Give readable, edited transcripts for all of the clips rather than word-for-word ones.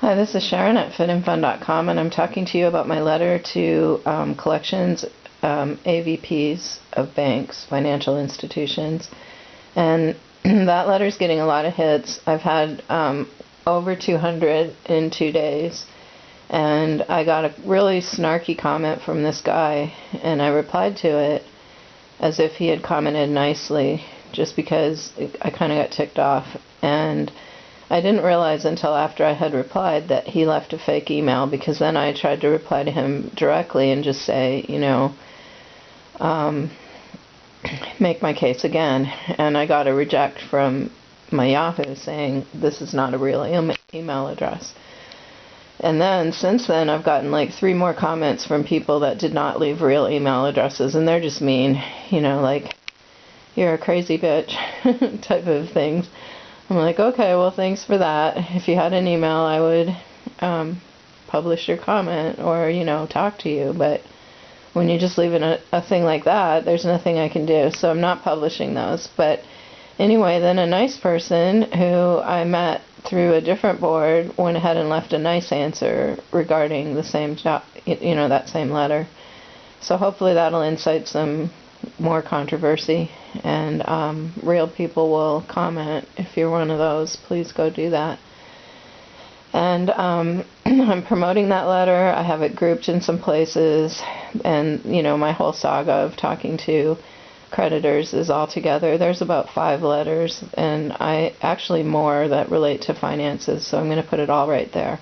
Hi, this is Sharon at Fitinfun.com, and I'm talking to you about my letter to collections AVPs of banks, financial institutions. And that letter's getting a lot of hits. I've had over 200 in 2 days. And I got a really snarky comment from this guy, and I replied to it as if he had commented nicely, just because I kind of got ticked off. And I didn't realize until after I had replied that he left a fake email, because then I tried to reply to him directly and just say, make my case again. And I got a reject from my Yahoo saying this is not a real email address. And then, since then, I've gotten like 3 more comments from people that did not leave real email addresses, and they're just mean, like, you're a crazy bitch type of things. I'm like, okay, well, thanks for that. If you had an email, I would publish your comment or, talk to you. But when you just leave a thing like that, there's nothing I can do. So I'm not publishing those. But anyway, then a nice person who I met through a different board went ahead and left a nice answer regarding the same job, that same letter. So hopefully that'll incite some more controversy, and real people will comment. If you're one of those, please go do that. And I'm promoting that letter. I have it grouped in some places, and my whole saga of talking to creditors is all together. There's about 5 letters, and actually more that relate to finances, so I'm going to put it all right there.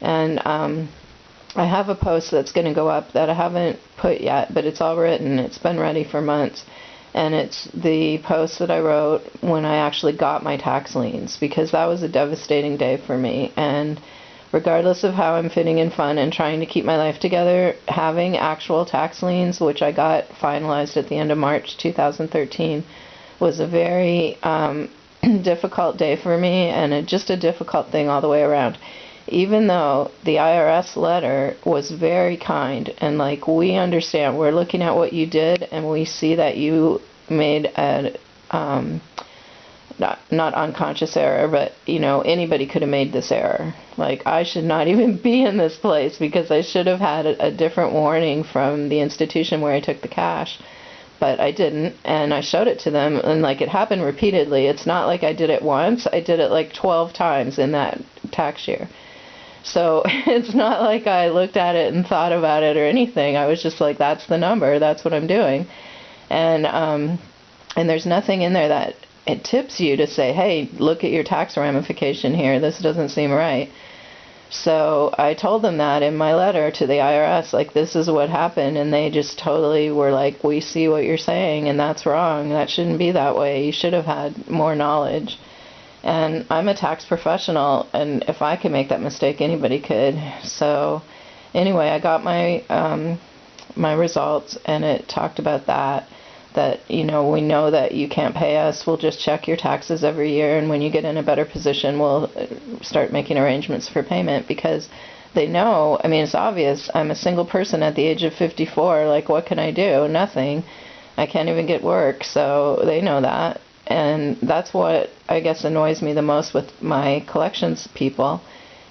And I have a post that's going to go up that I haven't put yet, but it's all written. It's been ready for months. And it's the post that I wrote when I actually got my tax liens, because that was a devastating day for me. And regardless of how I'm fitting in fun and trying to keep my life together, having actual tax liens, which I got finalized at the end of March 2013, was a very difficult day for me, and just a difficult thing all the way around. Even though the IRS letter was very kind, and like, we understand, we're looking at what you did, and we see that you made a not unconscious error, but anybody could have made this error. Like, I should not even be in this place, because I should have had a different warning from the institution where I took the cash, but I didn't, and I showed it to them, and like, it happened repeatedly. It's not like I did it once. I did it like 12 times in that tax year. So it's not like I looked at it and thought about it or anything. I was just like, that's the number, that's what I'm doing. And there's nothing in there that it tips you to say, hey, look at your tax ramification here, this doesn't seem right. So I told them that in my letter to the IRS, like, this is what happened, and they just totally were like, we see what you're saying, and that's wrong, that shouldn't be that way, you should have had more knowledge. And I'm a tax professional, and if I could make that mistake, anybody could. So anyway, I got my my results, and it talked about that we know that you can't pay us. We'll just check your taxes every year, and when you get in a better position, we'll start making arrangements for payment, because they know, I mean, it's obvious. I'm a single person at the age of 54. Like, what can I do? Nothing. I can't even get work, so they know that. And that's what I guess annoys me the most with my collections people,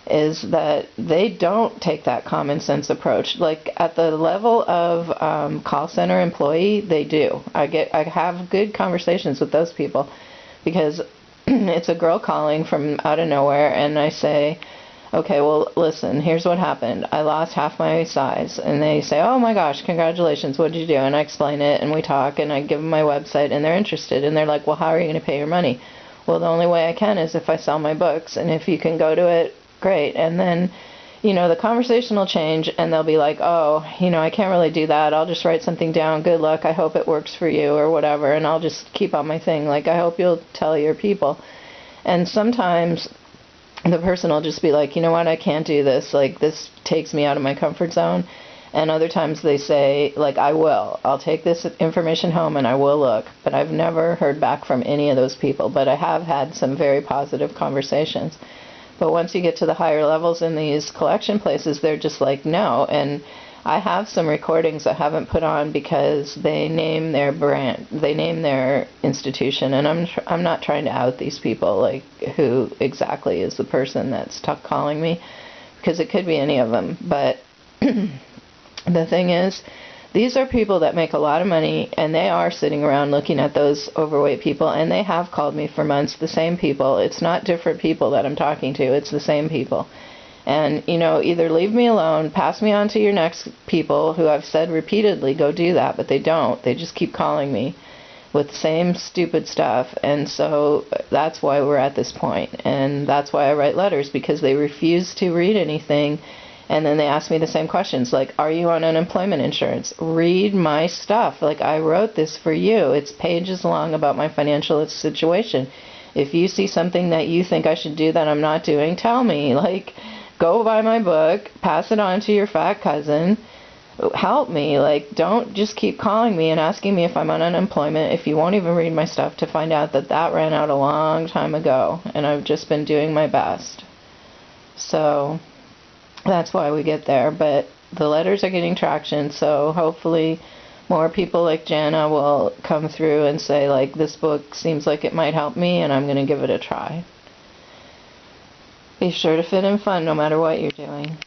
is that they don't take that common sense approach. Like, at the level of call center employee, they do. I have good conversations with those people, because it's a girl calling from out of nowhere, and I say, okay, well, listen, here's what happened. I lost half my size. And they say, oh my gosh, congratulations, what did you do? And I explain it, and we talk, and I give them my website, and they're interested. And they're like, well, how are you going to pay your money? Well, the only way I can is if I sell my books, and if you can go to it, great. And then, the conversation will change, and they'll be like, oh, I can't really do that. I'll just write something down. Good luck. I hope it works for you, or whatever. And I'll just keep on my thing. Like, I hope you'll tell your people. And sometimes the person will just be like, you know what, I can't do this. Like, this takes me out of my comfort zone. And other times they say, like, I'll take this information home and I will look. But I've never heard back from any of those people. But I have had some very positive conversations. But once you get to the higher levels in these collection places, they're just like, no. And I have some recordings I haven't put on because they name their brand, they name their institution, and I'm not trying to out these people, like who exactly is the person that's calling me, because it could be any of them. But the thing is, these are people that make a lot of money, and they are sitting around looking at those overweight people, and they have called me for months, the same people. It's not different people that I'm talking to, it's the same people. And, you know, either leave me alone, pass me on to your next people who I've said repeatedly, go do that, but they don't. They just keep calling me with the same stupid stuff. And so that's why we're at this point. And that's why I write letters, because they refuse to read anything. And then they ask me the same questions, like, are you on unemployment insurance? Read my stuff. Like, I wrote this for you. It's pages long about my financial situation. If you see something that you think I should do that I'm not doing, tell me. Like, go buy my book, pass it on to your fat cousin, help me. Like, don't just keep calling me and asking me if I'm on unemployment if you won't even read my stuff to find out that that ran out a long time ago, and I've just been doing my best. So that's why we get there. But the letters are getting traction, so hopefully more people like Jana will come through and say, like, this book seems like it might help me, and I'm going to give it a try. Be sure to fit in fun no matter what you're doing.